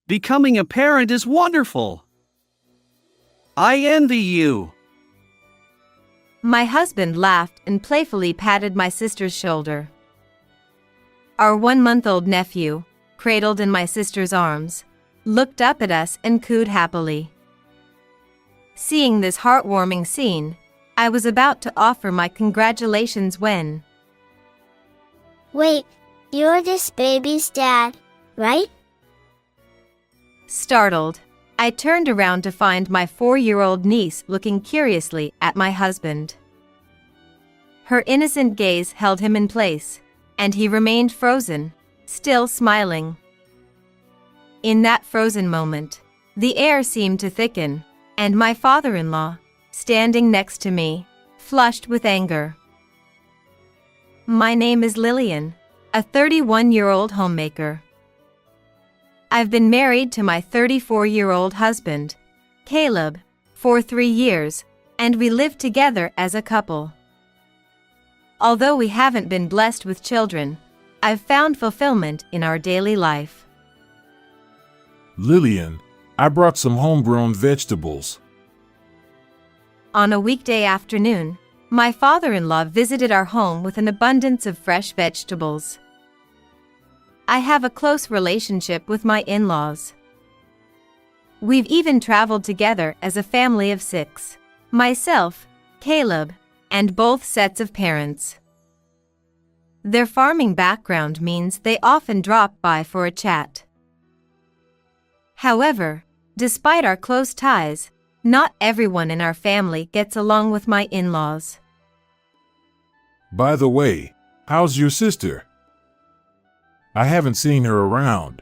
Becoming a parent is wonderful. I envy you. My husband laughed and playfully patted my sister's shoulder. Our 1-month-old nephew, cradled in my sister's arms, looked up at us and cooed happily. Seeing this heartwarming scene, I was about to offer my congratulations when... Wait, you're this baby's dad, right? Startled, I turned around to find my 4-year-old niece looking curiously at my husband. Her innocent gaze held him in place, and he remained frozen, still smiling. In that frozen moment, the air seemed to thicken, and my father-in-law, standing next to me, flushed with anger. My name is Lillian, a 31-year-old homemaker. I've been married to my 34-year-old husband, Caleb, for 3 years, and we live together as a couple. Although we haven't been blessed with children, I've found fulfillment in our daily life. Lillian, I brought some homegrown vegetables. On a weekday afternoon, my father-in-law visited our home with an abundance of fresh vegetables. I have a close relationship with my in-laws. We've even traveled together as a family of 6. Myself, Caleb, and both sets of parents. Their farming background means they often drop by for a chat. However, despite our close ties, not everyone in our family gets along with my in-laws. By the way, how's your sister? I haven't seen her around.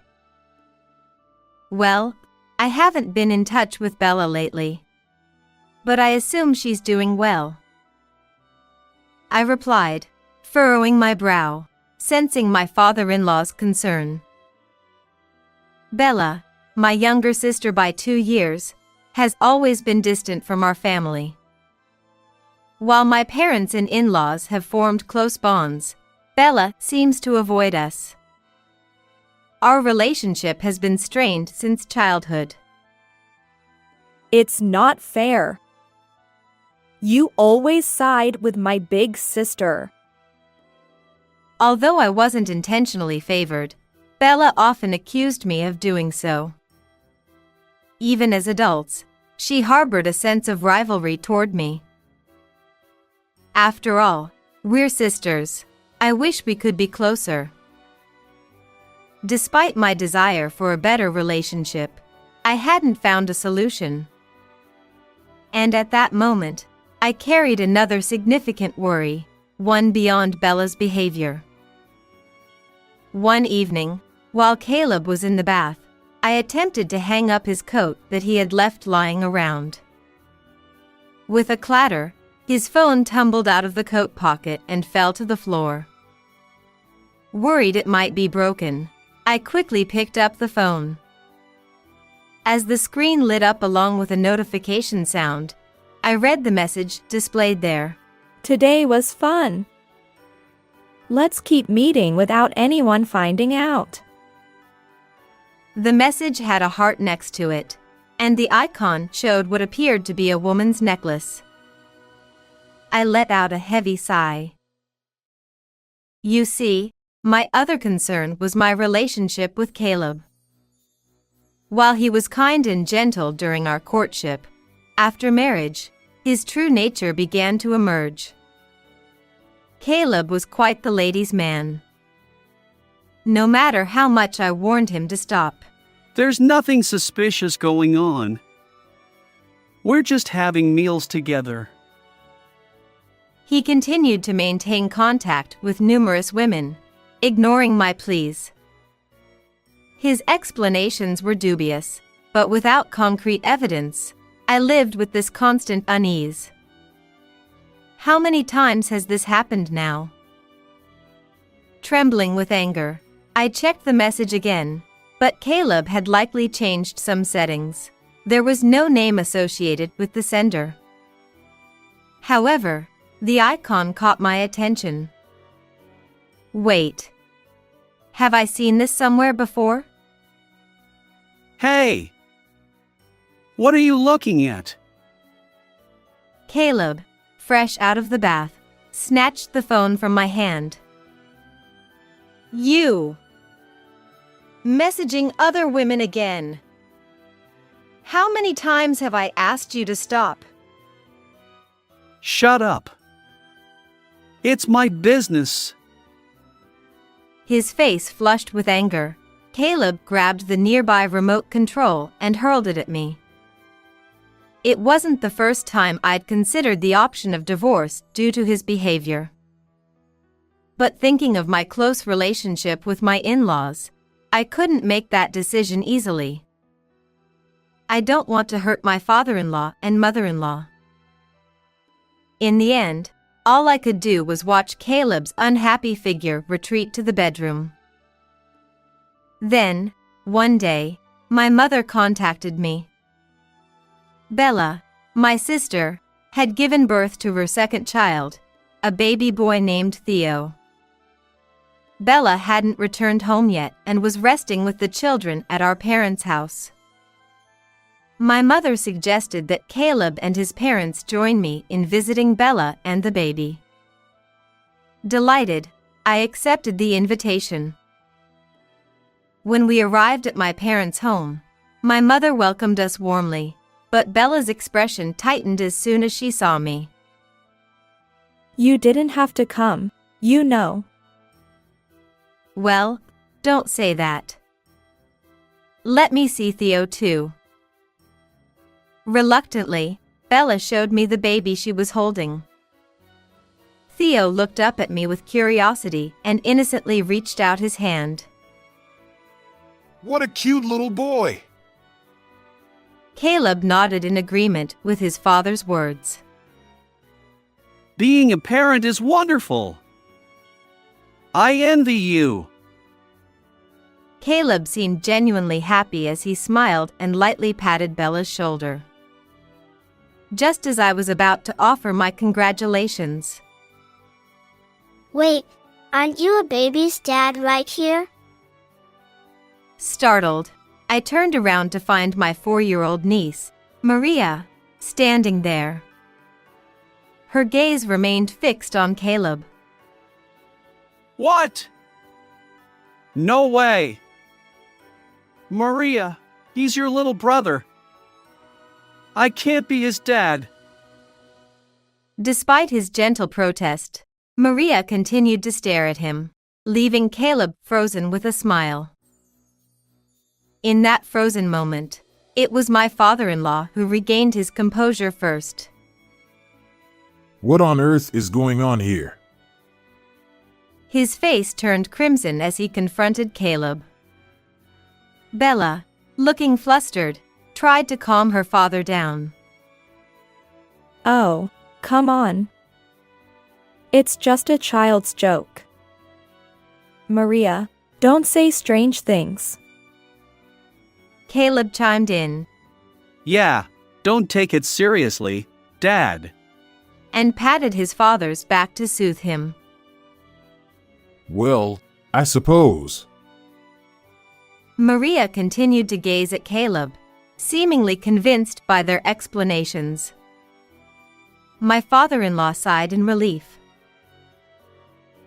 Well, I haven't been in touch with Bella lately. But I assume she's doing well. I replied, furrowing my brow, sensing my father-in-law's concern. Bella, my younger sister by 2 years, has always been distant from our family. While my parents and in-laws have formed close bonds, Bella seems to avoid us. Our relationship has been strained since childhood. It's not fair. You always side with my big sister. Although I wasn't intentionally favored, Bella often accused me of doing so. Even as adults, she harbored a sense of rivalry toward me. After all, we're sisters. I wish we could be closer. Despite my desire for a better relationship, I hadn't found a solution. And at that moment, I carried another significant worry, one beyond Bella's behavior. One evening, while Caleb was in the bath, I attempted to hang up his coat that he had left lying around. With a clatter, his phone tumbled out of the coat pocket and fell to the floor. Worried it might be broken, I quickly picked up the phone. As the screen lit up along with a notification sound, I read the message displayed there. Today was fun. Let's keep meeting without anyone finding out. The message had a heart next to it, and the icon showed what appeared to be a woman's necklace. I let out a heavy sigh. You see, my other concern was my relationship with Caleb. While he was kind and gentle during our courtship, after marriage, his true nature began to emerge. Caleb was quite the ladies' man. No matter how much I warned him to stop. There's nothing suspicious going on. We're just having meals together. He continued to maintain contact with numerous women, ignoring my pleas. His explanations were dubious, but without concrete evidence, I lived with this constant unease. How many times has this happened now? Trembling with anger, I checked the message again, but Caleb had likely changed some settings. There was no name associated with the sender. However, the icon caught my attention. Wait. Have I seen this somewhere before? Hey! What are you looking at? Caleb, fresh out of the bath, snatched the phone from my hand. You! Messaging other women again. How many times have I asked you to stop? Shut up. It's my business. His face flushed with anger. Caleb grabbed the nearby remote control and hurled it at me. It wasn't the first time I'd considered the option of divorce due to his behavior. But thinking of my close relationship with my in-laws, I couldn't make that decision easily. I don't want to hurt my father-in-law and mother-in-law. In the end, all I could do was watch Caleb's unhappy figure retreat to the bedroom. Then, one day, my mother contacted me. Bella, my sister, had given birth to her second child, a baby boy named Theo. Bella hadn't returned home yet and was resting with the children at our parents' house. My mother suggested that Caleb and his parents join me in visiting Bella and the baby. Delighted, I accepted the invitation. When we arrived at my parents' home, my mother welcomed us warmly, but Bella's expression tightened as soon as she saw me. You didn't have to come, you know. Well, don't say that. Let me see Theo too. Reluctantly, Bella showed me the baby she was holding. Theo looked up at me with curiosity and innocently reached out his hand. What a cute little boy! Caleb nodded in agreement with his father's words. Being a parent is wonderful. I envy you. Caleb seemed genuinely happy as he smiled and lightly patted Bella's shoulder. Just as I was about to offer my congratulations. Wait, aren't you a baby's dad right here? Startled, I turned around to find my 4-year-old niece, Maria, standing there. Her gaze remained fixed on Caleb. What? No way. Maria, he's your little brother. I can't be his dad. Despite his gentle protest, Maria continued to stare at him, leaving Caleb frozen with a smile. In that frozen moment, it was my father-in-law who regained his composure first. What on earth is going on here? His face turned crimson as he confronted Caleb. Bella, looking flustered, tried to calm her father down. Oh, come on. It's just a child's joke. Maria, don't say strange things. Caleb chimed in. Yeah, don't take it seriously, Dad. And patted his father's back to soothe him. Well, I suppose. Maria continued to gaze at Caleb, seemingly convinced by their explanations. My father-in-law sighed in relief.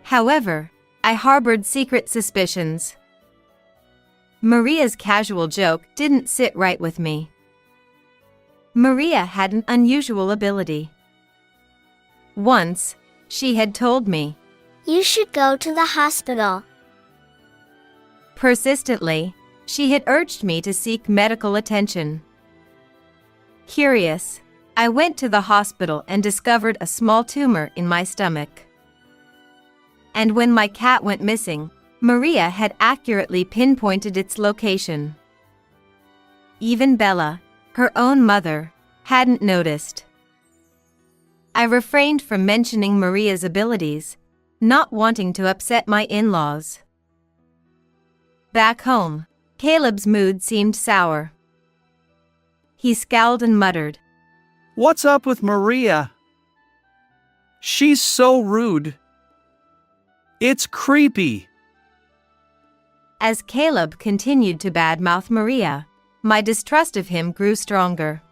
However, I harbored secret suspicions. Maria's casual joke didn't sit right with me. Maria had an unusual ability. Once, she had told me, You should go to the hospital. persistently, she had urged me to seek medical attention. Curious, I went to the hospital and discovered a small tumor in my stomach. And when my cat went missing, Maria had accurately pinpointed its location. Even Bella, her own mother, hadn't noticed. I refrained from mentioning Maria's abilities, not wanting to upset my in-laws. Back home, Caleb's mood seemed sour. He scowled and muttered, What's up with Maria? She's so rude. It's creepy. As Caleb continued to badmouth Maria, my distrust of him grew stronger.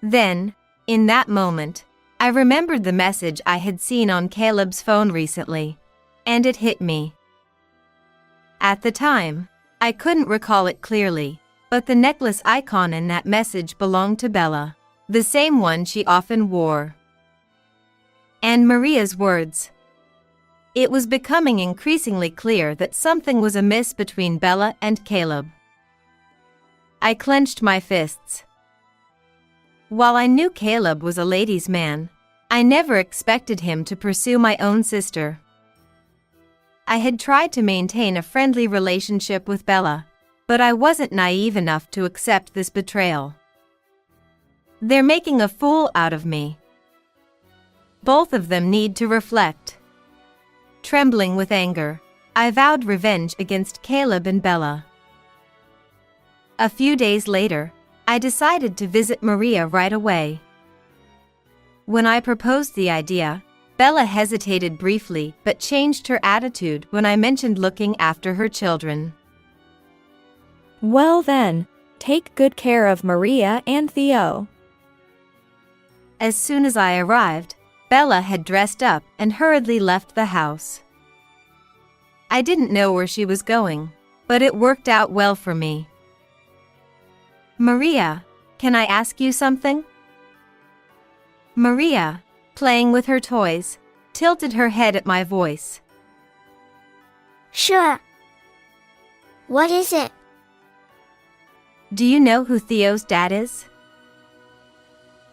Then, in that moment, I remembered the message I had seen on Caleb's phone recently, and it hit me. At the time, I couldn't recall it clearly, but the necklace icon in that message belonged to Bella, the same one she often wore. And Maria's words. It was becoming increasingly clear that something was amiss between Bella and Caleb. I clenched my fists. While I knew Caleb was a ladies' man, I never expected him to pursue my own sister. I had tried to maintain a friendly relationship with Bella, but I wasn't naive enough to accept this betrayal. They're making a fool out of me. Both of them need to reflect. Trembling with anger, I vowed revenge against Caleb and Bella. A few days later, I decided to visit Maria right away. When I proposed the idea, Bella hesitated briefly but changed her attitude when I mentioned looking after her children. Well then, take good care of Maria and Theo. As soon as I arrived, Bella had dressed up and hurriedly left the house. I didn't know where she was going, but it worked out well for me. Maria, can I ask you something? Maria, playing with her toys, tilted her head at my voice. Sure. What is it? Do you know who Theo's dad is?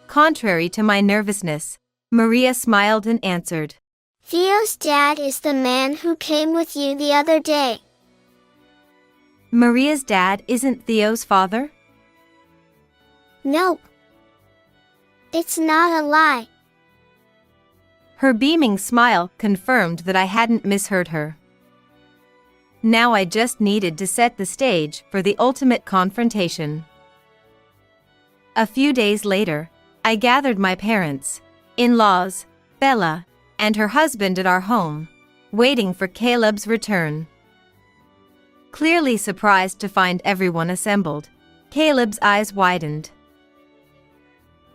Contrary to my nervousness, Maria smiled and answered. Theo's dad is the man who came with you the other day. Maria's dad isn't Theo's father? Nope. It's not a lie. Her beaming smile confirmed that I hadn't misheard her. Now I just needed to set the stage for the ultimate confrontation. A few days later, I gathered my parents, in-laws, Bella, and her husband at our home, waiting for Caleb's return. Clearly surprised to find everyone assembled, Caleb's eyes widened.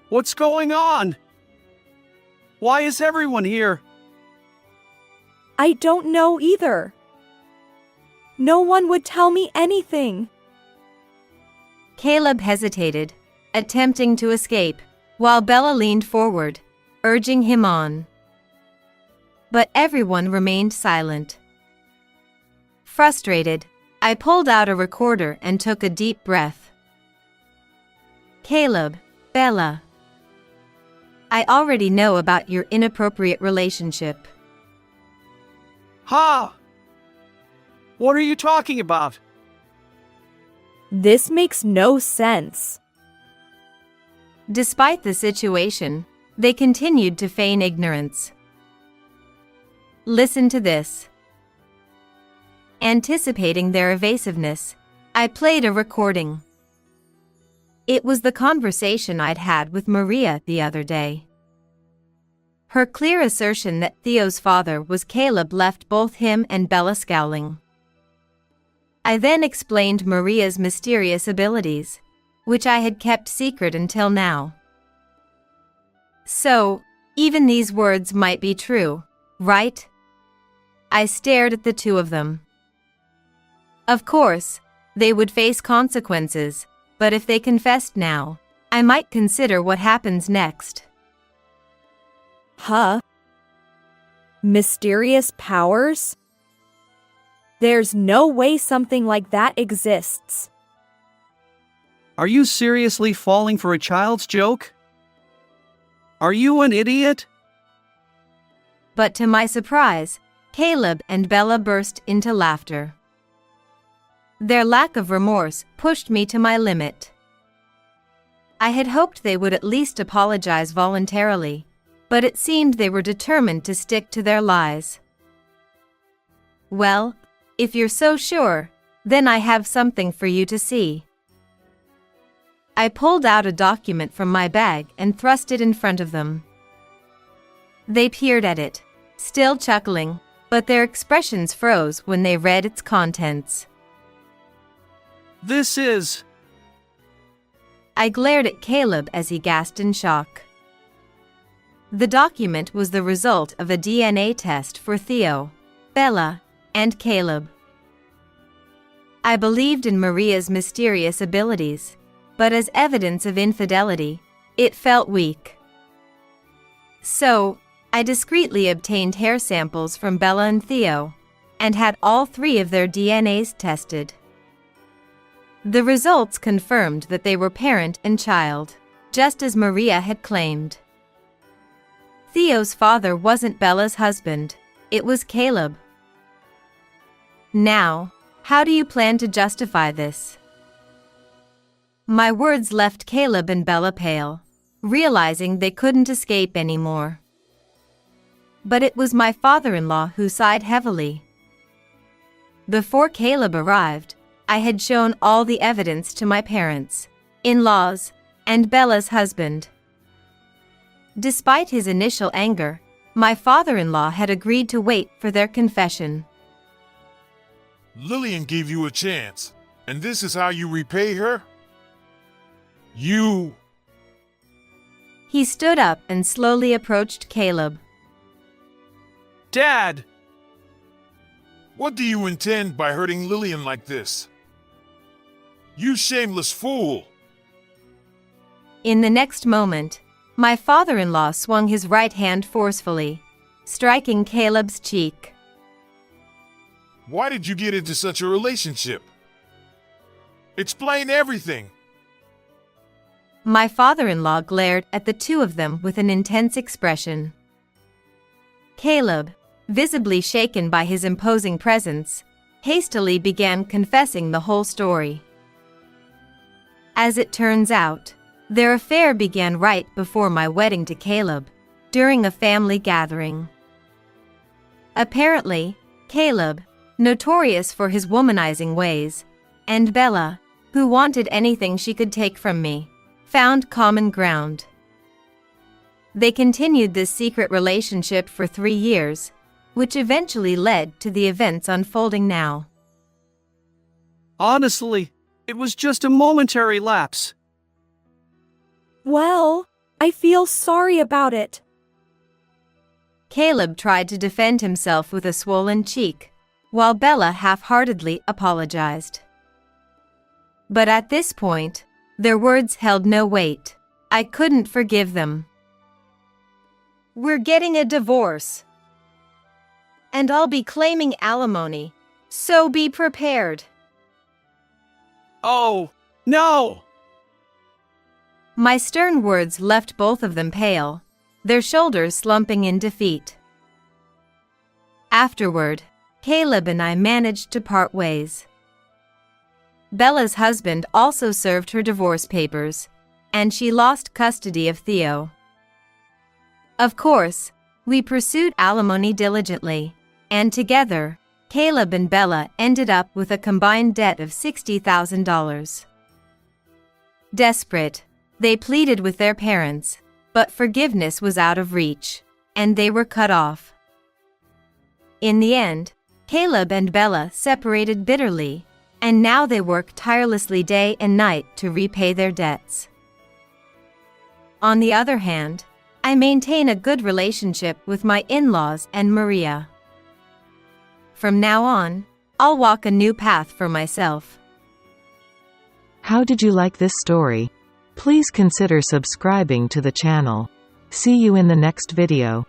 What's going on? Why is everyone here? I don't know either. No one would tell me anything. Caleb hesitated, attempting to escape, while Bella leaned forward, urging him on. But everyone remained silent. Frustrated, I pulled out a recorder and took a deep breath. Caleb, Bella. I already know about your inappropriate relationship. Ha! What are you talking about? This makes no sense. Despite the situation, they continued to feign ignorance. Listen to this. Anticipating their evasiveness, I played a recording. It was the conversation I'd had with Maria the other day. Her clear assertion that Theo's father was Caleb left both him and Bella scowling. I then explained Maria's mysterious abilities, which I had kept secret until now. So, even these words might be true, right? I stared at the two of them. Of course, they would face consequences, but if they confessed now, I might consider what happens next. Huh? Mysterious powers? There's no way something like that exists. Are you seriously falling for a child's joke? Are you an idiot? But to my surprise, Caleb and Bella burst into laughter. Their lack of remorse pushed me to my limit. I had hoped they would at least apologize voluntarily, but it seemed they were determined to stick to their lies. Well, if you're so sure, then I have something for you to see. I pulled out a document from my bag and thrust it in front of them. They peered at it, still chuckling, but their expressions froze when they read its contents. This is I glared at Caleb as he gasped in shock. The document was the result of a DNA test for Theo, Bella, and Caleb. I believed in Maria's mysterious abilities, but as evidence of infidelity, it felt weak. So, I discreetly obtained hair samples from Bella and Theo, and had all 3 of their DNAs tested. The results confirmed that they were parent and child, just as Maria had claimed. Theo's father wasn't Bella's husband, it was Caleb. Now, how do you plan to justify this? My words left Caleb and Bella pale, realizing they couldn't escape anymore. But it was my father-in-law who sighed heavily. Before Caleb arrived, I had shown all the evidence to my parents, in-laws, and Bella's husband. Despite his initial anger, my father-in-law had agreed to wait for their confession. Lillian gave you a chance, and this is how you repay her? You... He stood up and slowly approached Caleb. Dad! What do you intend by hurting Lillian like this? You shameless fool! In the next moment, my father-in-law swung his right hand forcefully, striking Caleb's cheek. Why did you get into such a relationship? Explain everything! My father-in-law glared at the 2 of them with an intense expression. Caleb, visibly shaken by his imposing presence, hastily began confessing the whole story. As it turns out, their affair began right before my wedding to Caleb, during a family gathering. Apparently, Caleb, notorious for his womanizing ways, and Bella, who wanted anything she could take from me, found common ground. They continued this secret relationship for 3 years, which eventually led to the events unfolding now. Honestly, it was just a momentary lapse. Well, I feel sorry about it. Caleb tried to defend himself with a swollen cheek, while Bella half-heartedly apologized. But at this point, their words held no weight. I couldn't forgive them. We're getting a divorce. And I'll be claiming alimony, so be prepared. Oh, no! My stern words left both of them pale, their shoulders slumping in defeat. Afterward, Caleb and I managed to part ways. Bella's husband also served her divorce papers, and she lost custody of Theo. Of course, we pursued alimony diligently, and together, Caleb and Bella ended up with a combined debt of $60,000. Desperate, they pleaded with their parents, but forgiveness was out of reach, and they were cut off. In the end, Caleb and Bella separated bitterly, and now they work tirelessly day and night to repay their debts. On the other hand, I maintain a good relationship with my in-laws and Maria. From now on, I'll walk a new path for myself. How did you like this story? Please consider subscribing to the channel. See you in the next video.